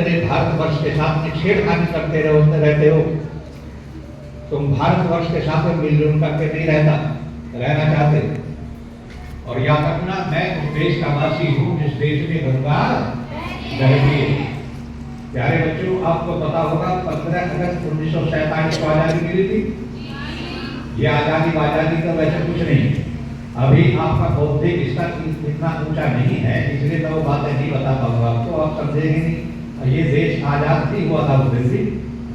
मेरे भारतवर्ष के साथ में छेड़खानी करते रहते हो। तुम भारतवर्ष के साथ में मिलजुल करके नहीं रहना चाहते। और याद रखना, मैं उस देश का वासी हूँ जिस देश में गंगा बहती है। प्यारे बच्चों, आपको पता होगा 15 अगस्त 1947 को आजादी मिली थी। ये आजादी तो वैसे कुछ नहीं। अभी आपका बौद्धिक स्तर इतना ऊंचा नहीं है, इसलिए मैं वो बातें नहीं बता पाऊंगा आपको, आप समझेंगे नहीं। ये देश आजाद नहीं हुआ था उस दिन भी,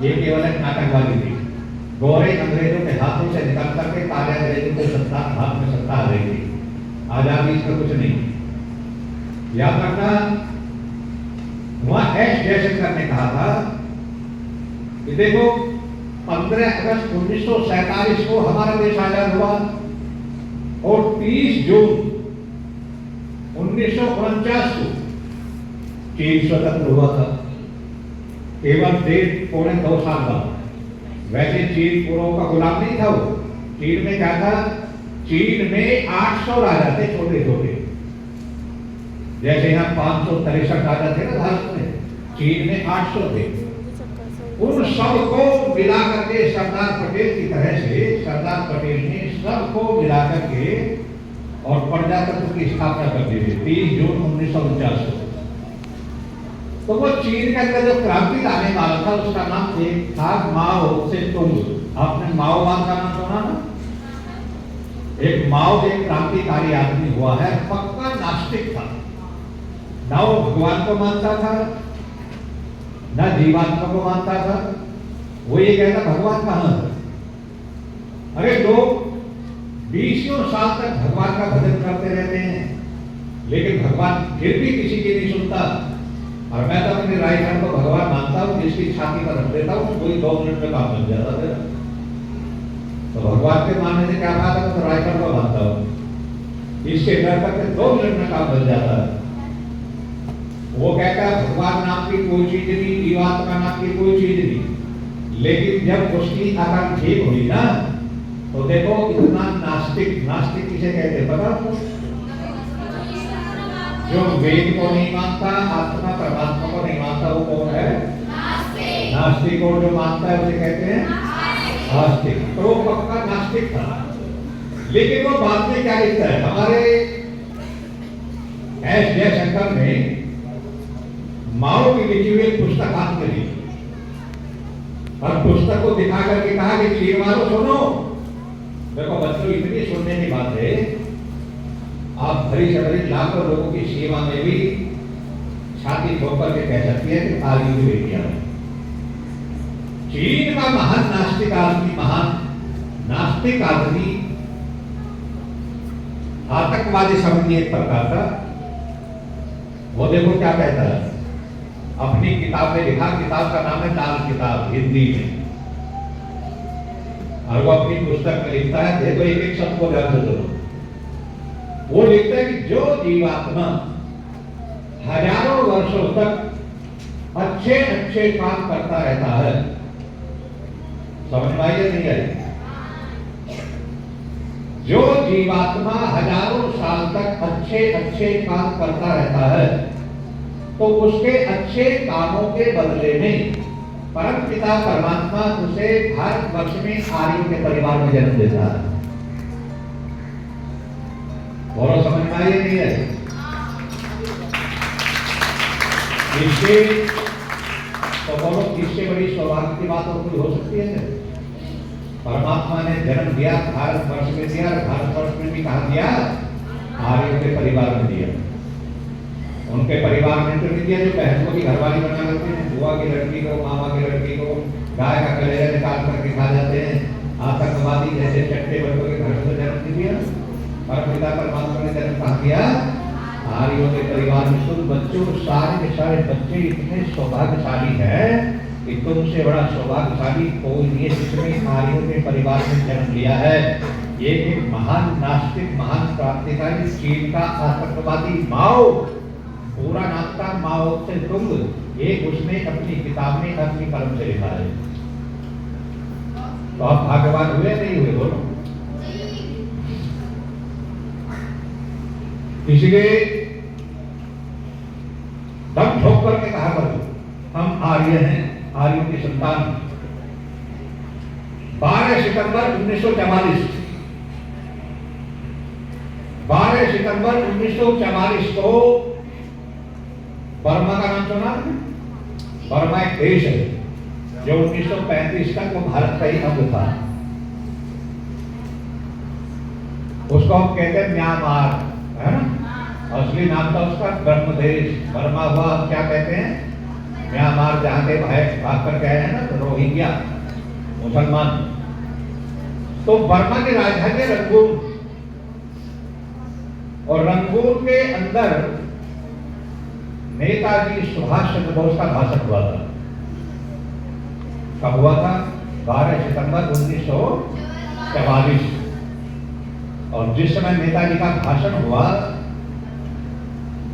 ये केवल एक नाटकबाजी थी। गोरे अंग्रेजों के हाथों से निकल करके काले अंग्रेजों के हाथ में सत्ता आ गई थी। आजादी इसका कुछ नहीं। याद रखना, वहां एस जयशंकर ने कहा था कि देखो 15 अगस्त 1947 को हमारा देश आजाद हुआ और 30 जून 1949 को चीन स्वतंत्र हुआ था। केवल 1.5-2 साल बाद। वैसे चीन पूर्व का गुलाम नहीं था वो। चीन में क्या था, चीन में 800 राजा थे, छोटे छोटे। जैसे यहाँ 563 राजा थे ना भारत में, चीन में 800 थे। उन सबको मिलाकर के सरदार पटेल की तरह से सरदार पटेल ने सबको मिलाकर के और प्रजातंत्र की स्थापना कर दी थी 30 जून 1949 को। तो वो चीन के अंदर जो क्रांति लाने वाला था उसका नाम एक था माओ से तुंग। आपने माओवाद का नाम सुना ना? एक माओ एक क्रांतिकारी आदमी हुआ है, पक्का नास्तिक था। ना वो भगवान को मानता था, ना जीवात्मा को मानता था। वो ये कहता भगवान कहां है। अरे लोग 20 साल तक भगवान का भजन करते रहते हैं, लेकिन भगवान फिर भी किसी की नहीं सुनता। और मैं तो अपने राइट हैंड को भगवान मानता हूं, जिसकी छाती पर रख देता हूं, कोई 2 मिनट में काम बन जाता है। तो भगवान के मानने से क्या फायदा, मैं तो राइट हैंड को मानता हूं, इसके डर करके 2 मिनट में काम बन जाता है। वो कहता है भगवान नाम की कोई चीज नहीं, जीवात्मा नाम की कोई चीज नहीं। लेकिन जब उसकी अकल ठीक हुई ना, तो देखो इतना नास्तिक किसे कहते हैं पता आपको? जो वेद को नहीं मानता, आत्मा परमात्मा को नहीं मानता, वो कौन है? नास्तिक। और जो मानता है उसे कहते हैं आस्तिक। तो वो पक्का नास्तिक था। लेकिन वो बाद में क्या लिखता है, हमारे एस जयशंकर ने माओ की लिखी हुई पुस्तक हाथ में ली और पुस्तक को दिखा करके कहा कि चीन वालों सुनो। देखो बच्चों, इतनी सुनने की बात है, आप भरी सभरी लाखों लोगों की सेवा में भी छाती ठोक करके कह सकती है कि आगे भी बेटियां। चीन का महान नास्तिक आदमी आतंकवादी समझिए एक प्रकार का। वो देखो क्या कहता है, अपनी किताब में लिखा, किताब का नाम है लाल किताब, हिंदी में। और वो अपनी पुस्तक में लिखता है, देखो एक एक शब्द को ध्यान से सुनो। वो लिखता है कि जो जीवात्मा हजारों वर्षों तक अच्छे काम करता रहता है, समझ में आई नहीं आई? जो जीवात्मा हजारों साल तक अच्छे काम करता रहता है, तो उसके अच्छे कामों के बदले में परमपिता परमात्मा उसे भारतवर्ष में आर्यों के परिवार में जन्म देता है। और समझ में आई नहीं है? इससे तो बोलो, इससे बड़ी सौभाग्य की बात और कोई हो सकती है? परमात्मा ने जन्म दिया, भारतवर्ष में दिया, और भारतवर्ष में भी कहा दिया, आर्यों के परिवार में दिया। उनके परिवार में तो नहीं दिया जो बहन को भी घरवाली बना लेते हैं, बुआ की लड़की को, मामा की लड़की को गाय का कलेजा निकाल करके खा जाते हैं। आतंकवादी जैसे चट्टे बच्चों के घर से जन्म नहीं दिया, पर पिता परमात्मा ने जन्म कहा दिया आर्यों के परिवार में। तुम बच्चों, सारे के सारे बच्चे इतने सौभाग्यशाली है कि तुमसे बड़ा सौभाग्यशाली कोई नहीं है जिसने आर्यों के परिवार में जन्म लिया है। ये एक महान नास्तिक, महान क्रांतिकारी चीन का आतंकवादी माओ, पूरा नाम था माओ से तुंग, ये उसने अपनी किताब में अपनी कलम से लिखा है। तो आप भाग्यवान हुए नहीं हुए बोलो? इसलिए दम ठोक करके कहा करो, हम आर्य हैं, आर्यों की संतान। 12 सितंबर 1944 12 सितंबर 1944 को बर्मा का नाम सुना? बर्मा एक देश है जो 1935 तक वो भारत का ही अंग था। उसको हम कहते हैं म्यांमार, है ना? असली नाम था उसका ब्रह्मदेश। बर्मा हुआ, हम क्या कहते हैं? म्यांमार, जहां के भाग कर गए हैं ना, तो रोहिंग्या मुसलमान। तो बर्मा की राजधानी है रंगून, और रंगून के अंदर नेताजी सुभाष चंद्र बोस का भाषण हुआ था। कब हुआ था? 12 सितंबर 1944। और जिस समय नेताजी का भाषण हुआ,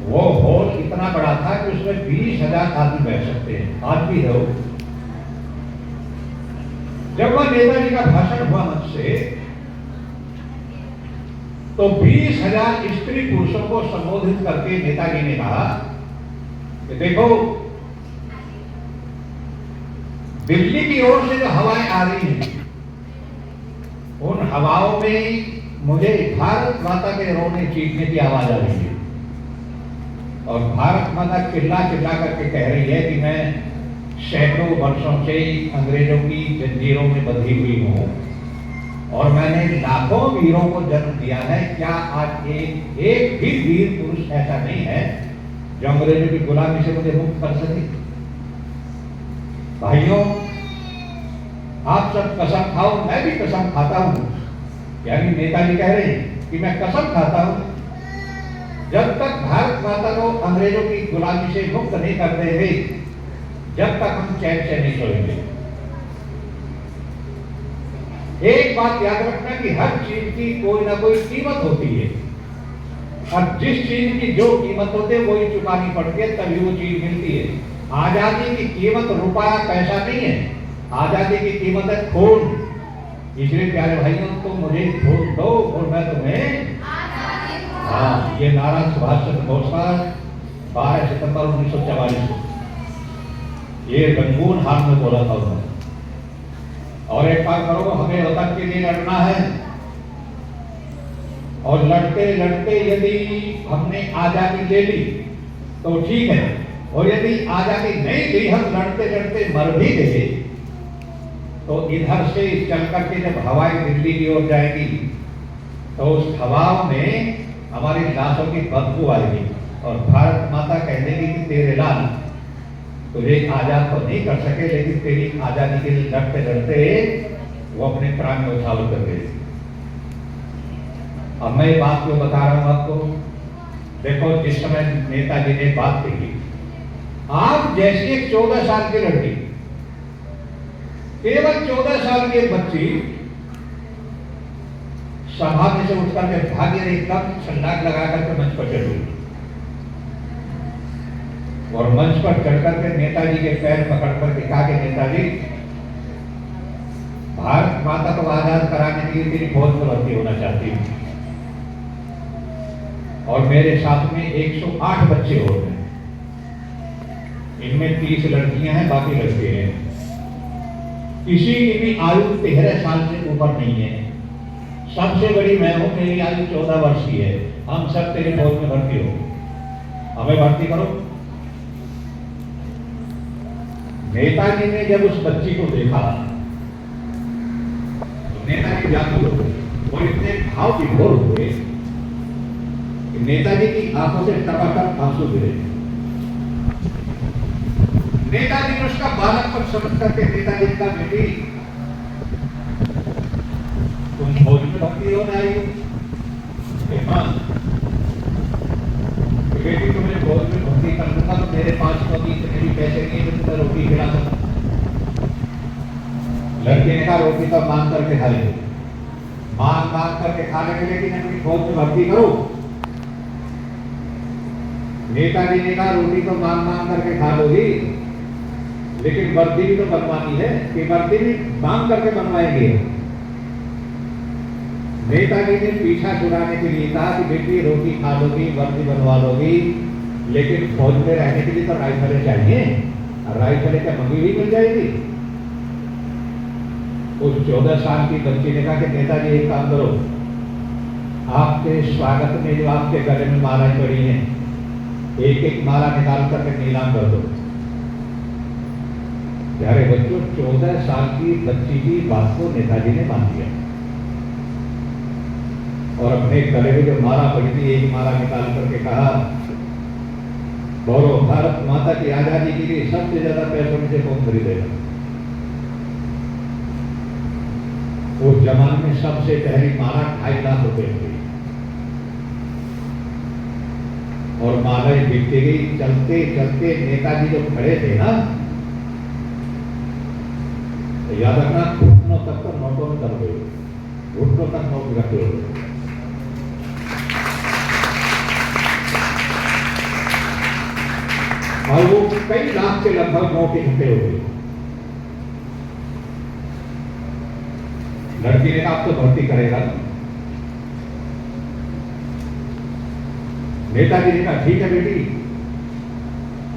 वो हॉल इतना बड़ा था कि उसमें 20,000 आदमी बैठ सकते हैं। आज भी है वो। जब वह नेताजी का भाषण हुआ मंच से, तो 20,000 स्त्री पुरुषों को संबोधित करके नेताजी ने कहा कि देखो, दिल्ली की ओर से जो हवाएं आ रही हैं, उन हवाओं में मुझे भारत माता के रोने चीखने की आवाज आ रही है। और भारत माता चिल्ला चिल्ला करके कह रही है कि मैं सैकड़ों वर्षों से अंग्रेजों की जंजीरों में बंधी हुई हूं, और मैंने लाखों वीरों को जन्म दिया है। क्या आज एक भी वीर पुरुष ऐसा नहीं है जो अंग्रेजों की गुलामी से मुझे मुक्त कर सके? भाइयों, आप सब कसम खाओ, मैं भी कसम खाता हूं। यानी नेताजी कह रहे हैं कि मैं कसम खाता हूं, जब तक भारत माता को अंग्रेजों की गुलामी से मुक्त नहीं कर देंगे, जब तक हम चैन से नहीं सोएंगे। एक बात याद रखना कि हर चीज की कोई ना कोई कीमत होती है, और जिस चीज की जो कीमत होती है वही चुकानी पड़ती है, तभी वो चीज मिलती है। आजादी की कीमत रुपया पैसा नहीं है, आजादी की कीमत है खून। इसलिए प्यारे भाइयों, तुम मुझे खून दो और मैं तुम्हें। हाँ, ये नारा सुभाष चंद्र बोस का 12 सितंबर 1944 को ये रंगून हाल में बोला था उन्होंने। और एक बात करो, हमें वतन के लिए लड़ना है, और लड़ते लड़ते यदि हमने आजादी ले ली तो ठीक है, और यदि आजादी नहीं ली, हम लड़ते लड़ते मर भी गए, तो इधर से चल करके जब हवाएं दिल्ली की ओर जाएगी, तो उस हवाओं में हमारी लाशों की बदबू आएगी, और भारत माता कह देगी कि तेरे लाल तुझे आजाद तो नहीं कर सके, लेकिन तेरी आजादी के लिए लड़ते लड़ते वो अपने प्राण में उछाल कर गए। अब मैं बात क्यों बता रहा हूं आपको? देखो, जिस समय नेताजी ने बात कही, आप जैसी एक 14 साल की लड़की, केवल 14 साल की एक बच्ची सभा में से उठकर के भागी, एकदम छलांग लगा करके मंच पर चढ़ गई, और मंच पर चढ़कर के नेताजी के पैर पकड़ करके कहा कि नेताजी, भारत माता को आजाद कराने के लिए तेरी फौज में भर्ती होना चाहती हूं, और मेरे साथ में 108 बच्चे हो गए। इनमें 30 लड़कियां हैं, बाकी लड़के हैं। किसी की भी आयु 13 साल से ऊपर नहीं है। सबसे बड़ी मैं हूं, मेरी आयु 14 वर्ष की है। हम सब तेरी फौज में भर्ती हो, हमें भर्ती करो। नेताजी ने जब उस बच्ची को देखा, तो नेताजी व्याकुल हो गए, और इतने भाव विभोर हुए कि नेताजी की आंखों से टपाटप आंसू गिरे। नेताजी ने उसका बालकपन समझ करके नेताजी का, बेटी तुम फौज में भर्ती होने आई हो? हाँ बेटी, तुम्हें फौज में भर्ती कर दूंगा तो मेरे पास तो इतने भी पैसे नहीं है, तुम्हें रोटी खिला सकता। लड़के ने कहा, रोटी तो मांग करके खा ले, मांग करके खा लेंगे, लेकिन अपनी फौज में भर्ती करो। नेताजी ने कहा, रोटी तो मांग करके खा लोगी, लेकिन वर्दी भी तो बनवानी है, कि वर्दी भी मांग करके बनवाएंगे। नेताजी ने पीछा छुड़ाने के लिए कहा कि बेटी, रोटी खा लोगी, वर्दी बनवा लोगी, लेकिन फौज में रहने के लिए तो राइफलें चाहिए। राइफल क्या मंगी मिल जाएगी? उस 14 साल की बच्ची ने कहा कि नेताजी एक काम करो, आपके स्वागत में जो आपके गले में मालाएं पड़ी हैं, एक एक माला निकाल करके नीलाम कर दो। प्यारे बच्चों, 14 साल की बच्ची की बात को नेताजी ने मान लिया और अपने गले में जो माला पड़ी थी, एक माला निकाल करके कहा, बोलो भारत माता की आजादी के लिए सबसे ज्यादा पैसों में से कौन खरीदेगा? उस जमाने में सबसे पहली माला 2.5 लाख रुपए की और मालाएं बिकती गई। चलते चलते नेताजी जो खड़े थे ना, तो याद रखना, घुटनों तक तो नोटों में दब गए, घुटनों तक नोट रखे हुए। और वो कई लाख के लगभग नोट इकट्ठे हो गए। लड़की ने कहा, आप तो भर्ती करेगा। नेताजी ने कहा, ठीक है बेटी,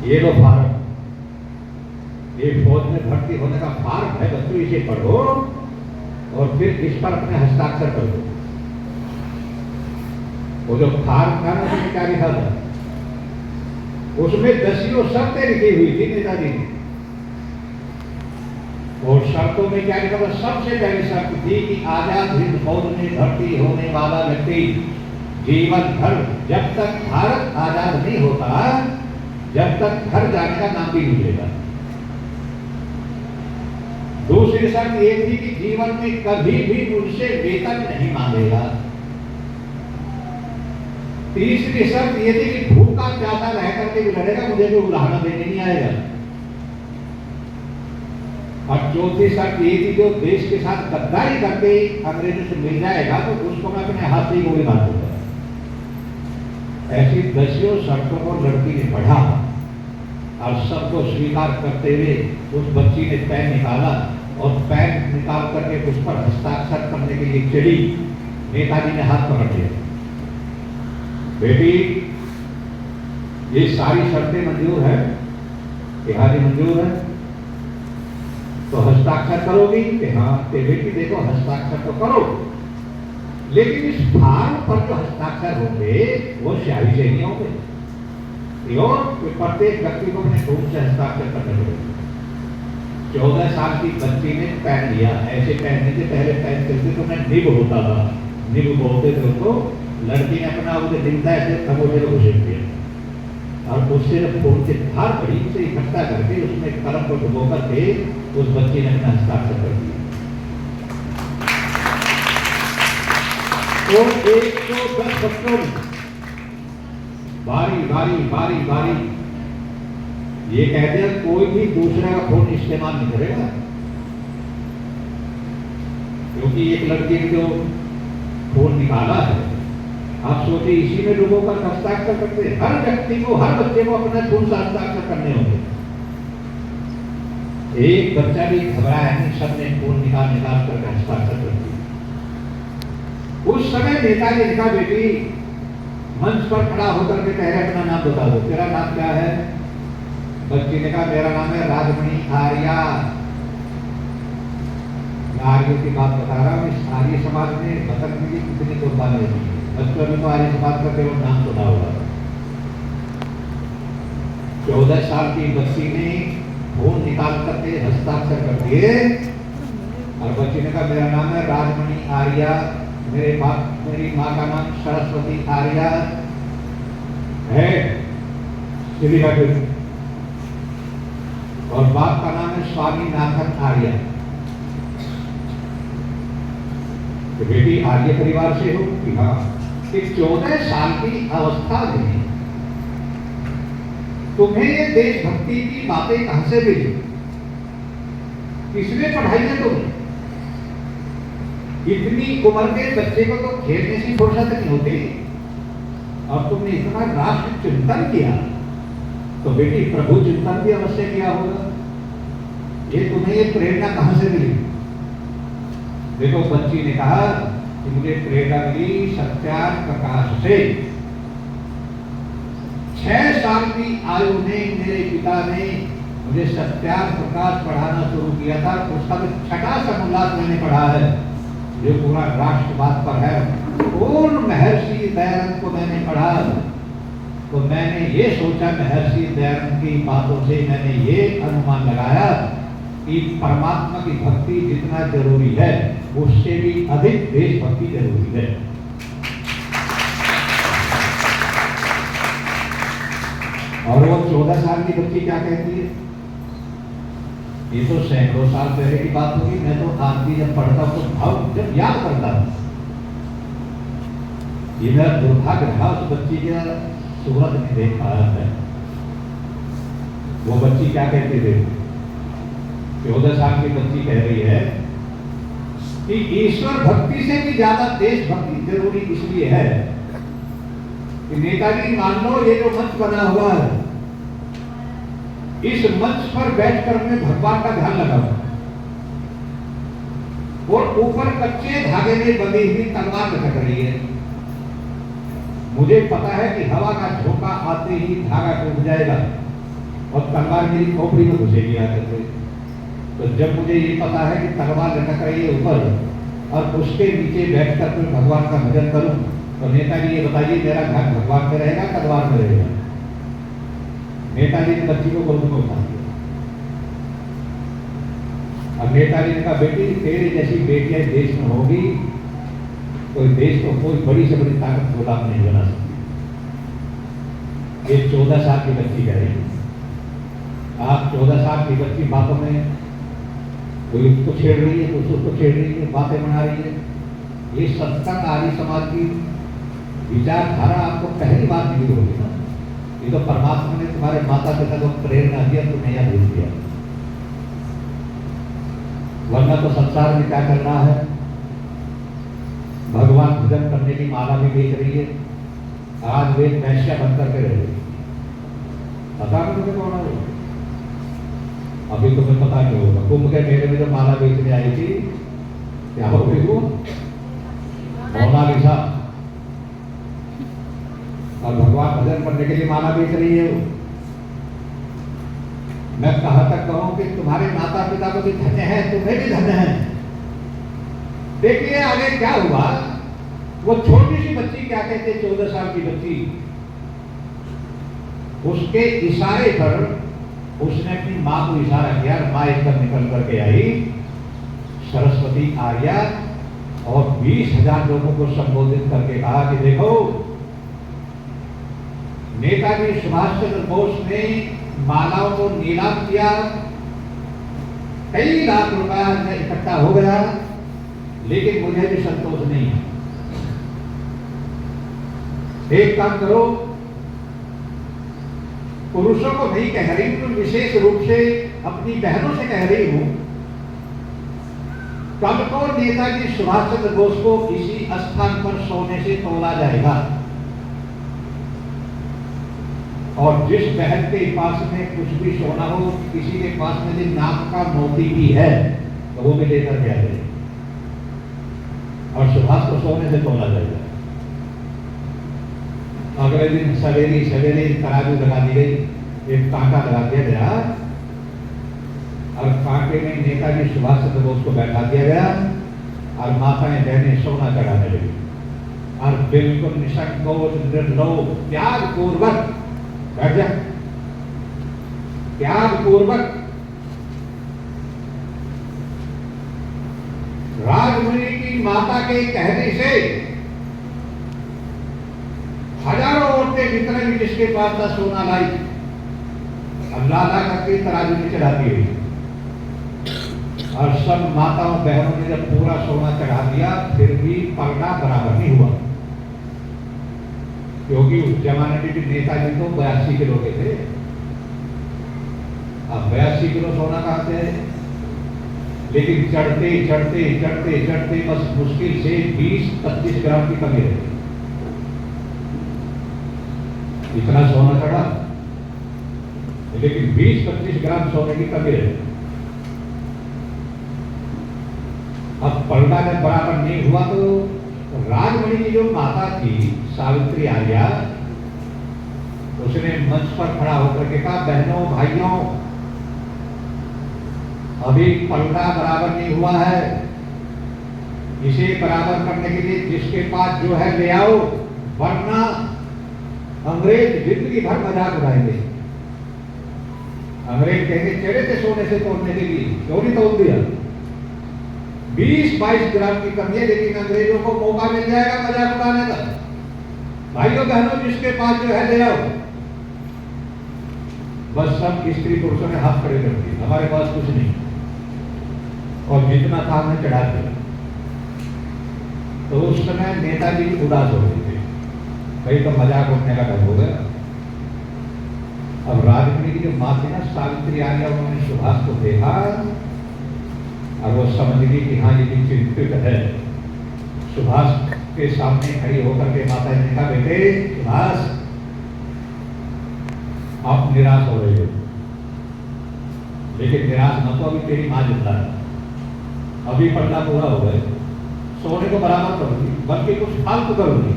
ये लो फार्म, ये फौज में भर्ती होने का फार्म है, बच्चों इसे पढ़ो और फिर इस पर अपने हस्ताक्षर कर दो। वो जो फार्म था ना, उसमें क्या लिखा था? उसमें 10 शर्तें लिखी हुई थी नेताजी ने। और शर्तों में क्या लिखा था? सबसे पहली शर्त थी कि आजाद हिंद फौज में भर्ती होने वाला व्यक्ति जीवन भर, जब तक भारत आजाद नहीं होता, जब तक घर जाने का नाम भी नहीं मिलेगा। दूसरी शर्त ये थी कि जीवन में कभी भी मुझसे वेतन नहीं मांगेगा। तीसरी शर्त ये थी कि भूखा प्यासा रह करके भी लड़ेगा, मुझे कोई उदाहरण देने नहीं आएगा। और चौथी शर्त ये थी, जो देश के साथ गद्दारी करके अंग्रेजों से मिल जाएगा तो उसको मैं अपने हाथ से ही गोली मार दूंगा। ऐसी 10 शर्तों को लड़की ने पढ़ा और सबको स्वीकार करते हुए उस बच्ची ने पेन निकाला और पेन निकाल करके उस पर हस्ताक्षर करने के लिए चढ़ी। नेताजी ने हाथ पकड़ लिया, बेटी ये सारी शर्तें मंजूर है? हां मंजूर है। तो हस्ताक्षर करोगी? कि हाँ। बेटी देखो, हस्ताक्षर तो करो, लेकिन इस फार्म पर जो हस्ताक्षर होंगे वो स्याही से नहीं होंगे, और प्रत्येक व्यक्ति को अपने खून से हस्ताक्षर करने पड़ेंगे। 14 साल की बच्ची ने पेन लिया। ऐसे पेन नहीं थे पहले, पेन चलते तो मैं निब होता था, निब बोलते थे उसको। लड़की ने अपना उसे दिखता ऐसे खबोटे को घुसेड़ दिया और उससे जब फोन से धार पड़ी, उसे इकट्ठा करके उसमें कलम को डुबो करके उस बच्ची ने अपना हस्ताक्षर कर दिया। तो 110 बच्चों में बारी बारी बारी बारी ये कह दिया, कोई भी दूसरे का फोन इस्तेमाल नहीं करेगा, क्योंकि एक लड़की ने जो फोन निकाला है, आप सोचिए इसी में लोगों का हस्ताक्षर करते हैं। हर व्यक्ति को, हर बच्चे को अपने खून से हस्ताक्षर करने होंगे। एक बच्चा भी घबराया नहीं, सबने खून निकाल कर हस्ताक्षर कर दिया। उस समय नेताजी ने कहा, बेटी मंच पर खड़ा होकर के पहले अपना नाम बता दो, तेरा नाम क्या है? बच्ची ने कहा, मेरा नाम है राजमणि आर्या। आर्यों की बात बता रहा हूँ। इस आर्य समाज में वतन के लिए कितनी कुर्बानी दी है। बच्चों में तो आर्य समाज का केवल नाम सुना होगा। 14 साल की बच्ची ने फोन निकाल करके हस्ताक्षर कर दिए और बच्ची ने कहा, मेरा नाम है राजमणि आर्या, मेरी माँ का नाम सरस्वती आर्या है, और बाप का नाम है स्वामीनाथन आर्या। तो बेटी आर्य परिवार से हो? कि हाँ। 14 साल की अवस्था में तुम्हें ये देशभक्ति की बातें कहां से मिली? किसने पढ़ाई है तुम्हें? इतनी उम्र के बच्चे को तो खेलने की फुर्सत नहीं होती और तुमने इतना राष्ट्र चिंतन किया, तो बेटी प्रभु चिंतन भी अवश्य किया होगा। ये तुम्हें ये प्रेरणा कहां से मिली? देखो, बच्ची ने कहा कि मुझे प्रेरणा मिली सत्याग्रह प्रकाश से। 6 साल की आयु में मेरे पिता ने मुझे सत्याग्रह प्रकाश पढ़ाना शुरू किया था। उसका भी छठा समुल्लास मैंने पढ़ा है जो पूरा राष्ट्रवाद पर है। पूर्ण महर्षि दयानंद को मैंने पढ़ा तो मैंने ये सोचा, महर्षि दयानंद की बातों से मैंने ये अनुमान लगाया कि परमात्मा की भक्ति जितना जरूरी है उससे भी अधिक देशभक्ति जरूरी है। और वो 14 साल की बच्ची क्या कहती है, ये तो सैकड़ों साल पहले की बात होगी। मैं तो आज भी जब पढ़ता हूँ तो भाव जब याद करता हूँ, ये मेरा दुर्भाग्य रहा उस बच्ची का सूरत नहीं देख पाया है। वो बच्ची क्या कहती थी, 14 साल की बच्ची कह रही है कि ईश्वर भक्ति से भी ज्यादा देशभक्ति जरूरी इसलिए है कि नेताजी मान लो ये जो मंच बना हुआ है, इस मंच पर बैठकर मैं भगवान का ध्यान लगाऊं और ऊपर कच्चे धागे में बंधी हुई तलवार लटक रही है। मुझे पता है कि हवा का झोंका आते ही धागा टूट जाएगा और तलवार मेरी खोपड़ी में घुसेगी आकर के। तो जब मुझे ये पता है कि तलवार लटक रही है ऊपर और उसके नीचे बैठकर मैं भगवान का भजन करूं, तो नेताजी ये बताइए मेरा घर भगवान में रहेगा तलवार में रहेगा? नेताजी ने बच्ची को गोद में उठा दिया। अब नेताजी ने कहा, बेटी तेरे जैसी बेटियां देश में होगी, कोई देश को कोई बड़ी से बड़ी ताकत गुलाम नहीं बना सकती। ये 14 साल की बच्ची कह रही है। आप 14 साल की बच्ची बातों में कोई उसको छेड़ रही है, कोई उसको छेड़ रही है, बातें बना रही है। ये सत्संग आर्य समाज की विचारधारा आपको पहली बार मिली होगी ना। ये तो परमात्मा ने तुम्हारे माता पिता को प्रेरणा दिया, तुम्हें यह भेज दिया, वरना तो संसार में क्या कर रहा है, भगवान भजन करने की माला भी बेच रही है। आज वे वैश्या बन करके रह रही। पता नहीं तुम्हें कौन है? अभी तुम्हें पता नहीं होगा। कुंभ के मेले में जो माला बेचने आई थी, क्या हो गई वो? मोनालिसा। और भगवान भजन करने के लिए माला बेच रही है वो। मैं कहां तक कहूं कि तुम्हारे माता पिता को भी धन्य है, तुम्हें भी धन्य है। देखिए आगे क्या हुआ। वो छोटी सी बच्ची क्या कहते, 14 साल की बच्ची, उसके इशारे पर उसने अपनी मां को इशारा किया। मां एकदम निकल करके आई, सरस्वती आर्या, और 20,000 लोगों को संबोधित करके कहा कि देखो, नेताजी सुभाष चंद्र बोस ने मालाओं को नीलाम किया, कई लाख रुपया इकट्ठा हो गया, लेकिन मुझे भी संतोष नहीं है। एक काम करो, पुरुषों को नहीं कह रही हूं, विशेष रूप से अपनी बहनों से कह रही हूं, कल को नेताजी सुभाष चंद्र बोस को इसी स्थान पर सोने से तोला जाएगा, और जिस बहन के पास में कुछ भी सोना हो, किसी के पास में यदि नाक का मोती भी है तो वो भी लेकर के आ जाए, और सुभाष को सोने से तोला जाएगा। अगले दिन सवेरे सवेरे तराजू लगा दी गई, एक कांटा लगा दिया गया, और कांटे में नेताजी सुभाष चंद्र बोस को बैठा दिया गया, और माताएं बहनें सोना चढ़ाने लगी, और बिल्कुल निसंकोच निर्लोभ त्याग पूर्वक बैठ जा, त्याग पूर्वक राजमुनि की माता के कहने से हजारों औरतें जितने भी जिसके पास था सोना लाई, अल्लाह ला करके तराजू में चढ़ाती हुई, और सब माताओं बहनों ने जब पूरा सोना चढ़ा दिया, फिर भी पलटा बराबर नहीं हुआ, क्योंकि उस जमाने में भी नेताजी तो 82 किलो के थे। अब 82 किलो सोना कहां से है? लेकिन चढ़ते चढ़ते चढ़ते चढ़ते बस मुश्किल से 20-25 ग्राम की कमी रही। इतना सोना चढ़ा, लेकिन 20-25 ग्राम सोने की कमी रही। अब पलटा जब बराबर नहीं हुआ तो राजमणि की जो माता थी सावित्री आर्या, उसने मंच पर खड़ा होकर के कहा, बहनों भाइयों, अभी पलटा बराबर नहीं हुआ है। इसे बराबर करने के लिए जिसके पास जो है ले आओ, वरना अंग्रेज जिंदगी भर मजाक उड़ाएंगे। अंग्रेज कहेंगे चेहरे से सोने से तोड़ने के लिए क्यों नहीं तोड़ दिया। 20-22 ग्राम की कमी है, लेकिन अंग्रेजों को मौका मिल जाएगा मजाक उड़ाने का। भाइयों बहनों, जिसके पास जो है ले आओ। बस सब स्त्री पुरुषों ने हाथ खड़े कर दिए, हमारे पास कुछ नहीं, और जितना था हमने चढ़ा दिया। तो उस समय नेताजी उदास हो गए थे, भाई तो मजाक उठने का ढंग हो गया। अब राजगुरु की जो माँ थी ना, सावित्री आर्या, उन्होंने सुभाष को देखा और वो समझ गई कि हाँ ये भी चिंतित है। सुभाष के सामने खड़ी होकर के माता ने कहा, बेटे सुभाष, आप निराश हो रहे हो, लेकिन निराश न तो, अभी तेरी माँ जिंदा है, अभी पलटा पूरा हो गए, सोने को बराबर करूंगी, बल्कि कुछ फालतू करूंगी।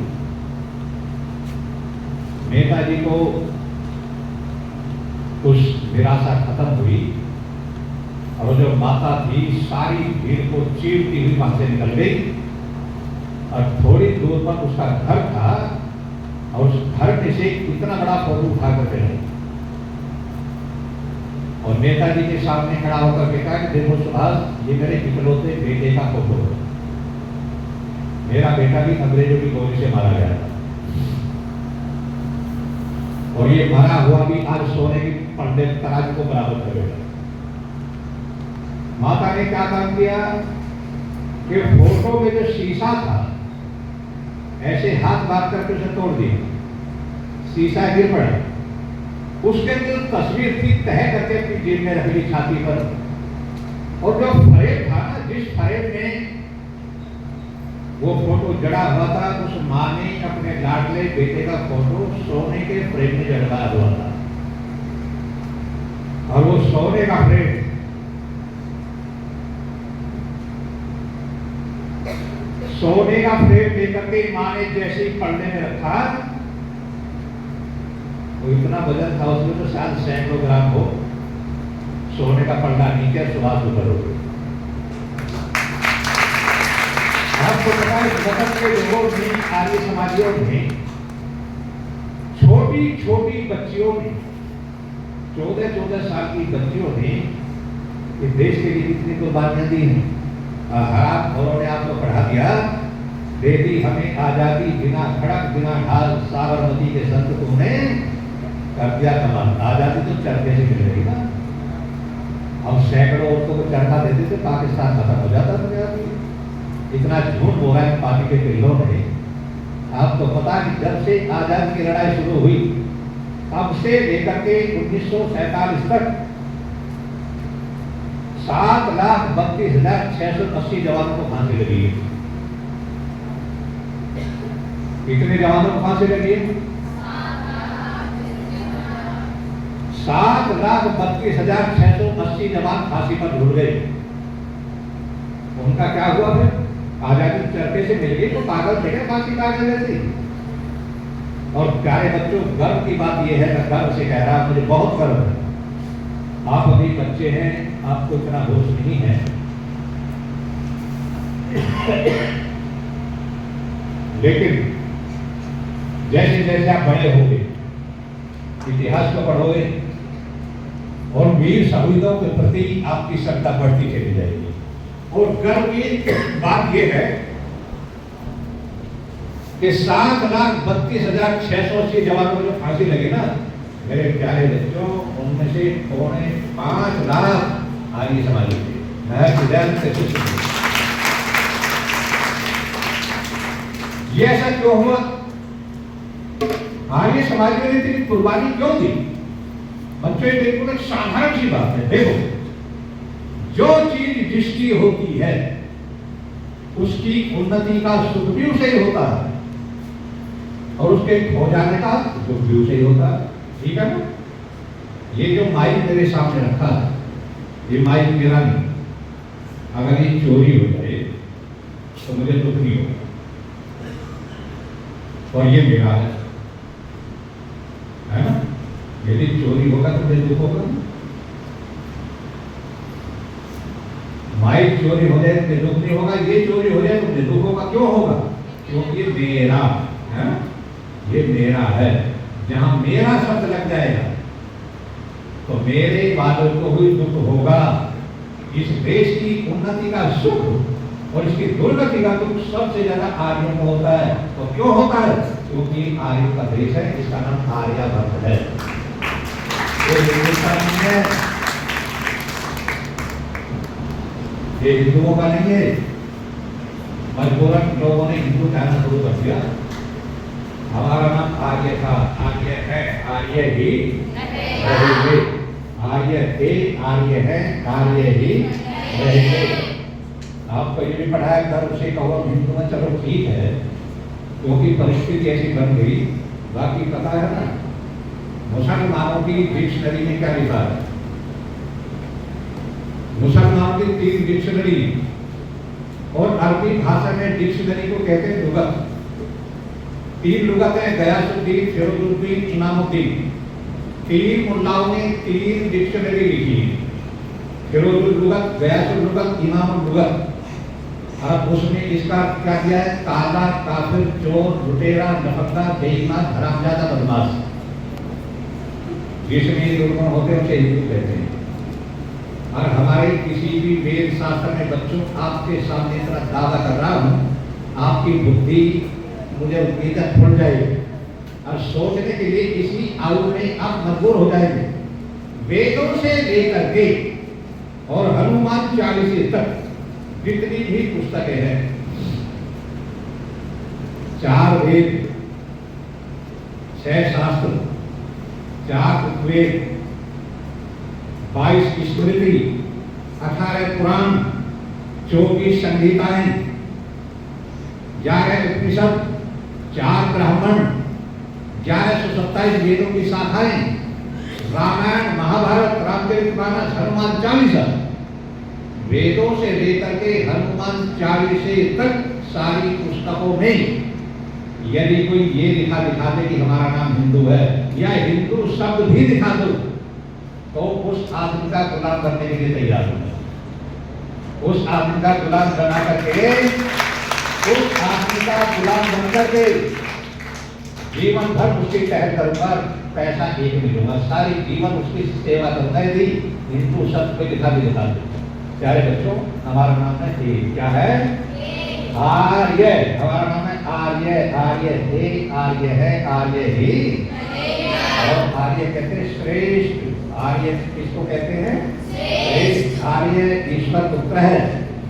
नेताजी को उस निराशा खत्म हुई और जो माता थी सारी भीड़ को चीरती हुई वहां से निकल गई और थोड़ी दूर पर उसका घर था और उस घर में से इतना बड़ा फोटो उठा करके लाई और नेताजी के सामने खड़ा होकर के कहा कि देखो सुभाष, ये मेरे इकलौते बेटे का फोटो है, मेरा बेटा भी अंग्रेजों की गोली से मारा गया था और ये मरा हुआ भी आज सोने की पलटे तराजू को बराबर करेगा। माता ने क्या काम किया कि फोटो में जो शीशा था ऐसे हाथ बांध करके उसे तोड़ दिया, शीशा गिर पड़ा, उसके अंदर तस्वीर थी तह करके अपनी जेब में रख ली छाती पर, और जो फ्रेम था ना, जिस फ्रेम में वो फोटो जड़ा हुआ था, उस माँ ने अपने लाडले बेटे का फोटो सोने के फ्रेम में जड़वाया हुआ था और वो सोने का फ्रेम लेकर के माँ ने जैसे ही पलड़े में रखा, वो इतना वजन था उसमें तो शायद 100 ग्राम हो, सोने का पलड़ा नीचे, सुभाष ऊपर हो गए। आपको पता है जगत के लोगों ने, आर्य समाजियों ने, छोटी छोटी बच्चियों ने, 14-14 साल की बच्चियों ने इस देश के लिए कितनी कुर्बानियां दी हैं। हराम खोरों ने आपको पढ़ा दिया, दे दी हमें आजादी बिना खड़क बिना ढाल, साबरमती के संत तुमने कर दिया कमाल। आजादी तो चरखे से मिल रही ना, हम सैकड़ों औरतों को चरखा देते थे, पाकिस्तान खत्म हो जाता था। इतना झूठ बोला है पार्टी के पिल्लों ने। आपको पता है जब से आजादी की लड़ाई शुरू हुई तब से लेकर के 1947 तक 7,32,680 जवानों को फांसी लगी है। कितने जवानों को फांसी लगी है? 7,32,680 जवान फांसी पर झूल गए। उनका क्या हुआ फिर? आजादी चरखे से मिल गई तो पागल थे क्या फांसी काटने जैसी? और प्यारे बच्चों, गर्व की बात यह है, मैं गर्व से कह रहा हूं, मुझे बहुत गर्व है। आप अभी बच्चे हैं, आपको इतना होश नहीं है, लेकिन जैसे जैसे आप बड़े होंगे, इतिहास को पढ़ोगे और वीर शहीदों के प्रति आपकी श्रद्धा बढ़ती चली जाएगी। और गर्व की बात यह है कि 7,32,680 जवानों को जो फांसी लगी ना, मेरे प्यारे बच्चों, उनमें से 5.25 लाख आर्य समाजी थे। ये ऐसा क्यों हुआ? आर्य समाजियों ने इतनी कुर्बानी क्यों दी? बच्चों, ये बिल्कुल एक साधारण सी बात है। देखो, जो चीज जिसकी होती है उसकी उन्नति का सुख भी उसे ही होता है और उसके खो जाने का दुख भी उसे ही होता है। ठीक है ना? ये जो माइक मेरे सामने रखा है, ये माइक मेरा नहीं। अगर ये चोरी हो जाए तो मुझे दुख नहीं होगा, और ये मेरा है ना? यदि चोरी होगा तो मुझे दुख होगा। माइक चोरी हो जाए तो दुख नहीं होगा, ये चोरी हो जाए तो दुख होगा। क्यों होगा? क्योंकि मेरा है, ये मेरा है। जहां मेरा शब्द लग जाएगा तो मेरे वालों को भी दुख होगा। इस देश की उन्नति का सुख और इसकी दुर्गति का दुख सबसे ज्यादा आर्यों को होता है। तो क्यों होता है? क्योंकि आर्यों का देश है, इसका नाम आर्यावर्त है। ये हिंदुस्तान नहीं है, ये हिंदुओं का नहीं है। मजबूरन लोगों ने हिंदू कहना शुरू कर दिया। हमारा नाम आर्य था, आर्य है, आर्य ही रहेंगे। आर्य थे, आर्य है, आर्य ही रहेंगे। आपको ये भी पढ़ाया धर्म से कहो हिंदू में, चलो ठीक है, क्योंकि परिस्थिति ऐसी बन गई। बाकी पता है ना, मुसलमानों की डिक्शनरी में क्या लिखा है? मुसलमानों की 3 डिक्शनरी, और अरबी भाषा में डिक्शनरी को कहते हैं लुगत। 3 लुगत है, गयासुद्दीन, फिरोजुद्दीन, इमामुद्दीन। 3 मुल्लाओं ने 3 डिक्शनरी लिखी, फिरोजुल लुगत, गयासुल लुगत, इमामुल लुगत। अब उसमें इसका क्या किया है? काला, काफिर, चोर, लुटेरा, नफरदार, बेईमान, हरामजादा, बदमाश। जिसमें लोग होते हैं उसे हिंदू कहते हैं। और हमारे किसी भी वेद शास्त्र में बच्चों आपके सामने इतना दावा कर रहा हूं, आपकी बुद्धि मुझे उम्मीद है खुल जाएगी और सोचने के लिए इसी आयु में आप मजबूर हो जाएंगे। वेदों से लेकर के और हनुमान चालीसा तक जितनी भी पुस्तकें हैं, 4 वेद, 6 शास्त्र, 4 उपवेद, 22 स्मृति, 18 पुराण, 24 संहिताएं, 11 उपनिषद, 4 ब्राह्मण, 1127 वेदों की शाखाएं, रामायण, महाभारत, रामचरितमानस, हनुमान चालीसा। वेदों से लेकर के हनुमान चालीसे तक सारी पुस्तकों में यदि कोई ये लिखा दिखा दे कि हमारा नाम हिंदू है, या हिंदू शब्द भी दिखा दो, तो उस आदमी का गुलाम बनने के लिए तैयार हो। उस आदमी का गुलाम बना करके, उस आदमी का गुलाम बन करके जीवन भर उसकी टहल करूंगा, पैसा एक मिलूंगा, सारी जीवन उसकी सेवा करता है। हिंदू शब्द कोई लिखा भी दिखा दो। प्यारे बच्चों, हमारा नाम है एक, क्या है? आर्य। हमारा नाम है आर्य। आर्य थे, आर्य है, आर्य ही। और आर्य कहते हैं श्रेष्ठ। आर्य किसको कहते हैं? श्रेष्ठ। आर्य ईश्वर पुत्र है,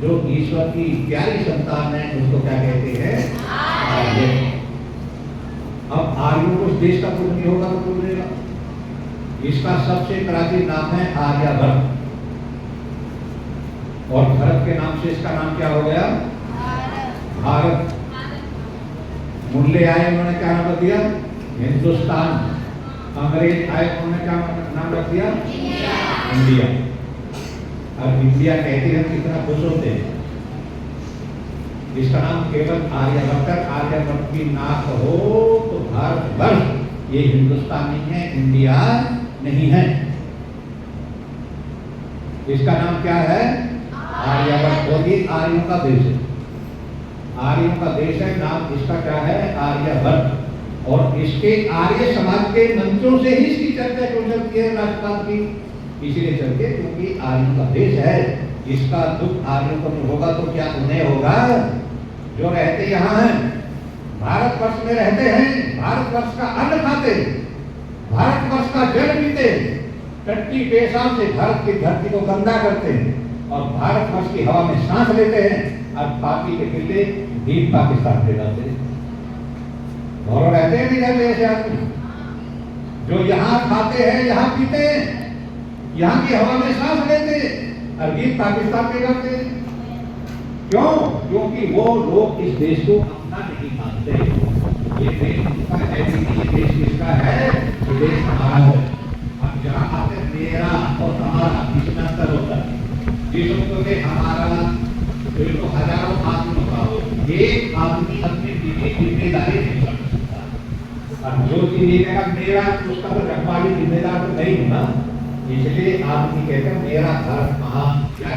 जो ईश्वर की प्यारी संतान है, उसको क्या कहते हैं? आर्य। अब आर्यों को इस देश का कुछ नहीं होगा तो कुछ नहीं। इसका सबसे प्राचीन नाम है आर्यावर्त, और भारत के नाम से इसका नाम क्या हो गया? भारत। मूल्य आए, उन्होंने क्या नाम रख दिया? हिंदुस्तान। अंग्रेज आए, उन्होंने क्या नाम रख दिया? इंडिया। अब इंडिया कहते हैं, कितना खुश होते हैं। इसका नाम केवल आर्यवर्त। आर्यवर्त की नाक हो तो भारतवर्ष, ये हिंदुस्तान नहीं है, इंडिया नहीं है। इसका नाम क्या है? आर्यवर्त। और ये आर्यों का देश है, आर्यों का देश है। नाम इसका क्या है? आर्यवर्त। और इसके आर्य समाज के मंचों से ही इसकी चर्चा क्यों चलती है राष्ट्रपाल की? इसीलिए चलती है क्योंकि आर्यों का देश है। इसका दुख आर्यों को नहीं होगा तो क्या उन्हें होगा जो रहते यहाँ हैं, भारतवर्ष में रहते हैं, भारतवर्ष का अन्न खाते, भारतवर्ष का जल पीते, टट्टी पेशाब से भारत की धरती को गंदा करते हैं और भारतवर्ष की हवा में सांस लेते हैं, और बाकी के पिल्ले दीप पाकिस्तान पे जाते हैं। और रहते हैं नहीं रहते ऐसे आदमी जो यहाँ खाते हैं, यहाँ पीते हैं, यहाँ की हवा में सांस लेते हैं और दीप पाकिस्तान पे जाते हैं। क्यों? क्योंकि वो लोग इस देश को अपना नहीं मानते। ये देश उनका है, ये देश किसका है? ये देश हमारा है। अब जहाँ आते मेरा और हमारा कितना अंतर होता है? जिसको के हमारा तो हजारों आदमियों का हो, एक आदमी अपनी जिम्मेदारी नहीं समझ सकता। और जो चीज का मेरा, उसका तो रखवाली जिम्मेदार तो नहीं होना। इसलिए आदमी कहते हैं मेरा भारत महान, या